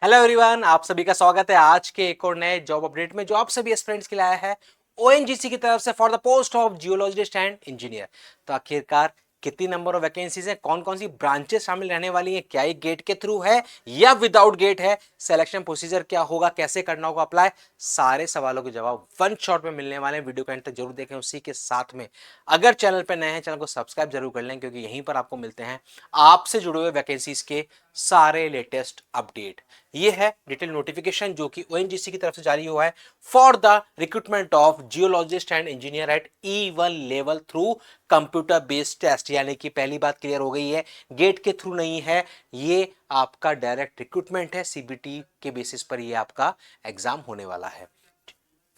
Hello everyone, आप सभी का स्वागत है आज के एक और नए जॉब अपडेट में जो आप सभी एस्पिरेंट्स के लिए आया है ओएनजीसी की तरफ से for the post of geologist and engineer. तो आखिरकार कितनी नंबर ऑफ वैकेंसीज है, कौन कौन सी ब्रांचेस शामिल रहने वाली हैं, क्या ये गेट के थ्रू है या विदाउट गेट है, सिलेक्शन प्रोसीजर क्या होगा, कैसे करना होगा अप्लाई, सारे सवालों के जवाब वन शॉट में मिलने वाले हैं। वीडियो को एंड तक जरूर देखें। उसी के साथ में अगर चैनल पर नए हैं, चैनल को सब्सक्राइब जरूर कर लें, क्योंकि यहीं पर आपको मिलते हैं आपसे जुड़े हुए वैकेंसीज के सारे लेटेस्ट अपडेट। ये है डिटेल नोटिफिकेशन जो कि ओएनजीसी की तरफ से जारी हुआ है for the recruitment of geologist and engineer at E1 level through computer based test. यानी कि पहली बात क्लियर हो गई है, गेट के थ्रू नहीं है, ये आपका डायरेक्ट रिक्रूटमेंट है। सीबीटी के बेसिस पर ये आपका एग्जाम होने वाला है।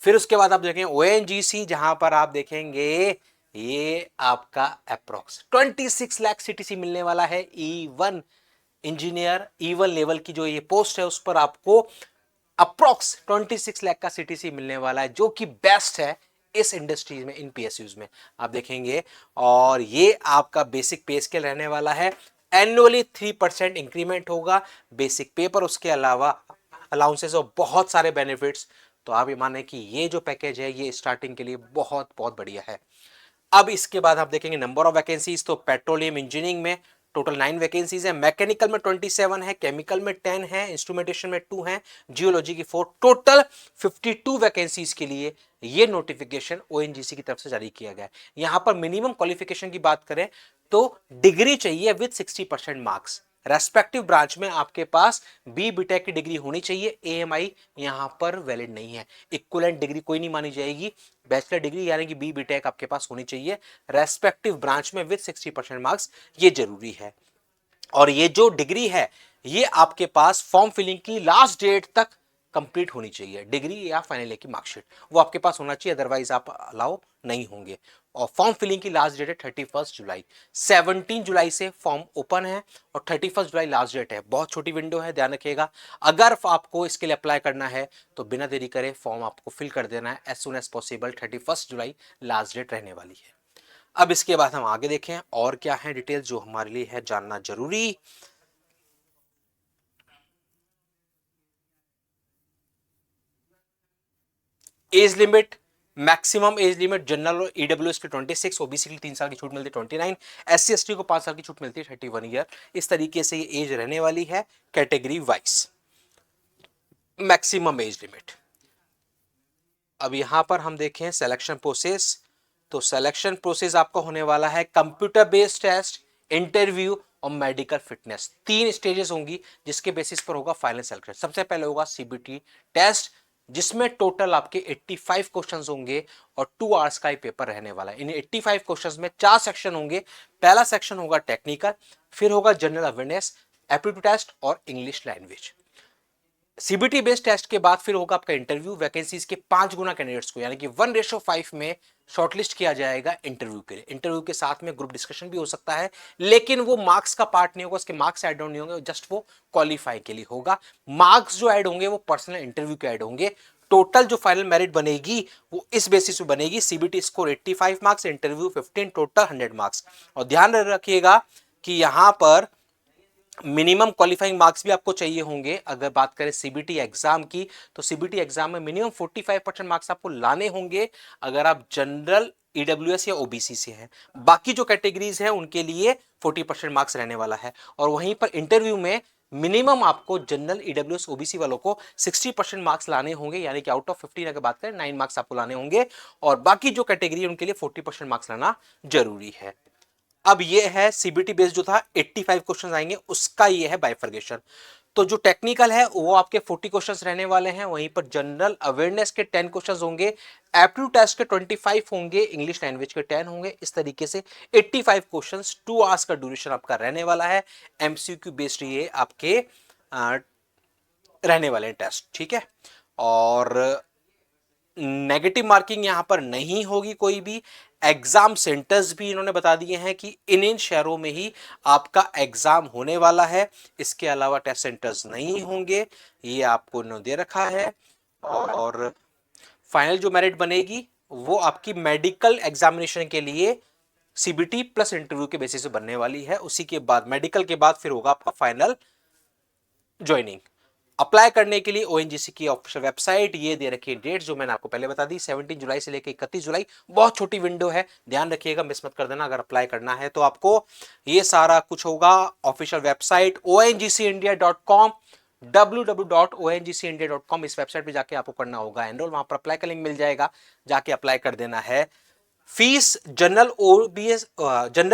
फिर उसके बाद आप देखें ओएनजीसी, जहां पर आप देखेंगे ये आपका अप्रोक्स 26 लाख सीटीसी मिलने वाला है। E1 इंजीनियर E1 लेवल की जो ये पोस्ट है उस पर आपको अप्रोक्स 26 लाख का सीटीसी मिलने वाला है, जो कि बेस्ट है इस इंडस्ट्रीज में, इन पीएसयूज में आप देखेंगे। और ये आपका बेसिक पे स्केल रहने वाला है। एनुअली 3% इंक्रीमेंट होगा बेसिक पे पर, उसके अलावा अलाउंसेस और बहुत सारे बेनिफिट्स। तो आप ये माने कि ये जो पैकेज है ये स्टार्टिंग के लिए बहुत बहुत बढ़िया है। अब इसके बाद आप देखेंगे नंबर ऑफ वैकेंसीज। तो पेट्रोलियम इंजीनियरिंग में टोटल 9 वैकेंसीज है, मैकेनिकल में 27 है, केमिकल में 10 है, इंस्ट्रूमेंटेशन में 2 है, जियोलॉजी की 4, टोटल 52 वैकेंसीज के लिए ये नोटिफिकेशन ओएनजीसी की तरफ से जारी किया गया है। यहां पर मिनिमम क्वालिफिकेशन की बात करें तो डिग्री चाहिए विद 60% मार्क्स। रेस्पेक्टिव ब्रांच में आपके पास बी बीटेक की डिग्री होनी चाहिए। एएमआई यहां पर वैलिड नहीं है, इक्विवेलेंट डिग्री कोई नहीं मानी जाएगी। बैचलर डिग्री यानी कि बी बीटेक आपके पास होनी चाहिए रेस्पेक्टिव ब्रांच में विद 60% मार्क्स, ये जरूरी है। और ये जो डिग्री है ये आपके पास फॉर्म फिलिंग की लास्ट डेट तक कंप्लीट होनी चाहिए। डिग्री या फाइनल ईयर की मार्कशीट वो आपके पास होना चाहिए, अदरवाइज आप अलाउ नहीं होंगे। और फॉर्म फिलिंग की लास्ट डेट है 31 जुलाई। 17 जुलाई से फॉर्म ओपन है और 31 जुलाई लास्ट डेट है। बहुत छोटी विंडो है, ध्यान रखिएगा। अगर आपको इसके लिए अप्लाई करना है तो बिना देरी करे फॉर्म आपको फिल कर देना है एज सुन एज पॉसिबल। 31 जुलाई लास्ट डेट रहने वाली है। अब इसके बाद हम आगे देखें और क्या है डिटेल जो हमारे लिए है जानना जरूरी। Age limit, maximum age limit general और ईडब्ल्यूएस के 26, ओबीसी के लिए 3 साल की छूट मिलती है 29, एससी एसटी को 5 साल की छूट मिलती है 31 ईयर। इस तरीके से ये एज रहने वाली है category wise, maximum age limit. अब यहां पर हम देखें सिलेक्शन प्रोसेस। तो सिलेक्शन प्रोसेस आपका होने वाला है कंप्यूटर बेस्ड टेस्ट, इंटरव्यू और मेडिकल फिटनेस। 3 स्टेजेस होंगी जिसके बेसिस पर होगा फाइनल सिलेक्शन। सबसे पहले होगा सीबीटी टेस्ट, जिसमें टोटल आपके 85 क्वेश्चंस होंगे और 2 आवर्स का ही पेपर रहने वाला है। इन 85 क्वेश्चंस में 4 सेक्शन होंगे। पहला सेक्शन होगा टेक्निकल, फिर होगा जनरल अवेयरनेस, एप्टीट्यूड टेस्ट और English language. CBT based test के बाद फिर होगा आपका इंटरव्यू। वैकेंसीज के 5 गुना कैंडिडेट्स को यानी कि 1:5 में शॉर्टलिस्ट किया जाएगा इंटरव्यू के लिए। इंटरव्यू के साथ में ग्रुप डिस्कशन भी हो सकता है, लेकिन वो मार्क्स का पार्ट नहीं होगा, उसके मार्क्स ऐड ऑन नहीं होंगे, जस्ट वो क्वालिफाई के लिए होगा। मार्क्स जो ऐड होंगे वो पर्सनल इंटरव्यू के ऐड होंगे। टोटल जो फाइनल मेरिट बनेगी वो इस बेसिस पे बनेगी, CBT score 85 marks, interview 15, total 100 marks. और ध्यान रखिएगा कि यहां पर मिनिमम क्वालिफाइंग मार्क्स भी आपको चाहिए होंगे। अगर बात करें सीबीटी एग्जाम की तो सीबीटी एग्जाम में मिनिमम 45% मार्क्स आपको लाने होंगे अगर आप जनरल, ईडब्ल्यूएस या ओबीसी से हैं। बाकी जो कैटेगरीज हैं उनके लिए 40% मार्क्स रहने वाला है। और वहीं पर इंटरव्यू में मिनिमम आपको जनरल, ईडब्ल्यूएस, ओबीसी वालों को 60% मार्क्स लाने होंगे, यानी कि आउट ऑफ 15 अगर बात करें 9 मार्क्स आपको लाने होंगे। और बाकी जो कैटेगरी है उनके लिए 40% मार्क्स लाना जरूरी है। अब ये है सीबीटी बेस्ड जो था 85 क्वेश्चन आएंगे, उसका ये है बाइफर्गेशन। तो जो टेक्निकल है वो आपके 40 क्वेश्चंस रहने वाले हैं, वहीं पर जनरल अवेयरनेस के 10 क्वेश्चंस होंगे, एप्टीट्यूड टेस्ट के 25 होंगे, इंग्लिश लैंग्वेज के 10 होंगे। इस तरीके से 85 क्वेश्चंस, 2 आवर्स का ड्यूरेशन आपका रहने वाला है। एमसीक्यू बेस्ड ये आपके रहने वाले टेस्ट, ठीक है। और नेगेटिव मार्किंग यहां पर नहीं होगी कोई भी। एग्जाम सेंटर्स भी इन्होंने बता दिए हैं कि इन शहरों में ही आपका एग्जाम होने वाला है, इसके अलावा टेस्ट सेंटर्स नहीं होंगे, ये आपको इन्होंने दे रखा है। और फाइनल जो मेरिट बनेगी वो आपकी मेडिकल एग्जामिनेशन के लिए सीबीटी प्लस इंटरव्यू के बेसिस पे बनने वाली है। उसी के बाद मेडिकल के बाद फिर होगा आपका फाइनल ज्वाइनिंग। अप्लाई करने के लिए ओएनजीसी की ऑफिशियल वेबसाइट ये दे रखी है डेट जो मैंने आपको पहले बता दी, 17 जुलाई से लेकर 31 जुलाई, बहुत छोटी विंडो है, ध्यान रखिएगा, मिस मत कर देना। अगर अप्लाई करना है तो आपको ये सारा कुछ होगा ऑफिशियल वेबसाइट ONGCindia.com, www.ongcindia.com, इस वेबसाइट पे जाके आपको करना होगा एनरोल, वहां पर अप्लाई का लिंक मिल जाएगा, जाके अप्लाई कर देना है। फीस जनरल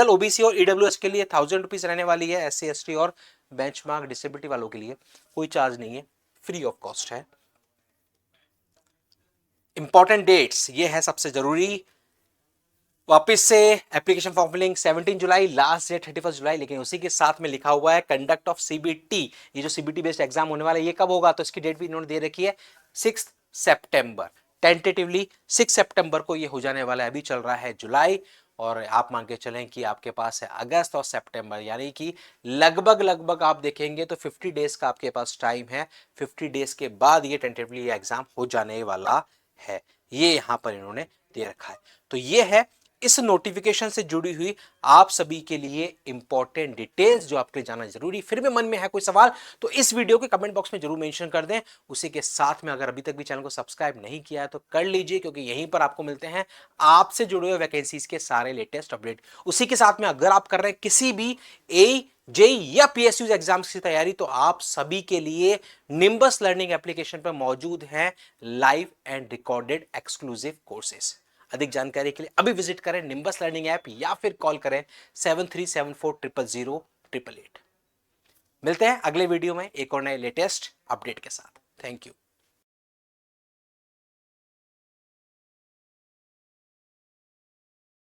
ओबीसी और ईडब्ल्यूएस के लिए 1000 रुपीज रहने वाली है, SC ST और बेंचमार्क डिसेबिलिटी वालों के लिए कोई चार्ज नहीं है, फ्री ऑफ कॉस्ट है। इंपॉर्टेंट डेट्स ये है सबसे जरूरी, वापस से एप्लीकेशन फॉर्म फिलिंग 17 जुलाई, लास्ट डेट 31 जुलाई, लेकिन उसी के साथ में लिखा हुआ है कंडक्ट ऑफ सीबीटी, ये जो सीबीटी बेस्ड एग्जाम होने वाला है ये कब होगा, तो इसकी डेट भी इन्होंने दे रखी है 6 सितंबर, टेंटेटिवली 6 सितंबर को ये हो जाने वाला है। अभी चल रहा है जुलाई, और आप मान के चलें कि आपके पास है अगस्त और सितंबर, यानी कि लगभग लगभग आप देखेंगे तो 50 डेज का आपके पास टाइम है। 50 डेज के बाद ये टेंटेटिवली ये एग्जाम हो जाने वाला है, ये यहां पर इन्होंने दे रखा है। तो ये है इस नोटिफिकेशन से जुड़ी हुई आप सभी के लिए इंपॉर्टेंट डिटेल्स जो आपके लिए जानना जरूरी। फिर भी मन में है कोई सवाल तो इस वीडियो के कमेंट बॉक्स में जरूर मेंशन कर दें। उसी के साथ में अगर अभी तक भी चैनल को सब्सक्राइब नहीं किया है तो कर लीजिए, क्योंकि यहीं पर आपको मिलते हैं आपसे जुड़े हुए वैकेंसीज के सारे लेटेस्ट अपडेट। उसी के साथ में अगर आप कर रहे हैं किसी भी जेई या पीएसयू एग्जाम्स की तैयारी, तो आप सभी के लिए निम्बस लर्निंग एप्लीकेशन पर मौजूद हैं live and recorded exclusive courses. अधिक जानकारी के लिए अभी विजिट करें निम्बस लर्निंग ऐप या फिर कॉल करें 7374000888। मिलते हैं अगले वीडियो में एक और नए लेटेस्ट अपडेट के साथ। Thank you.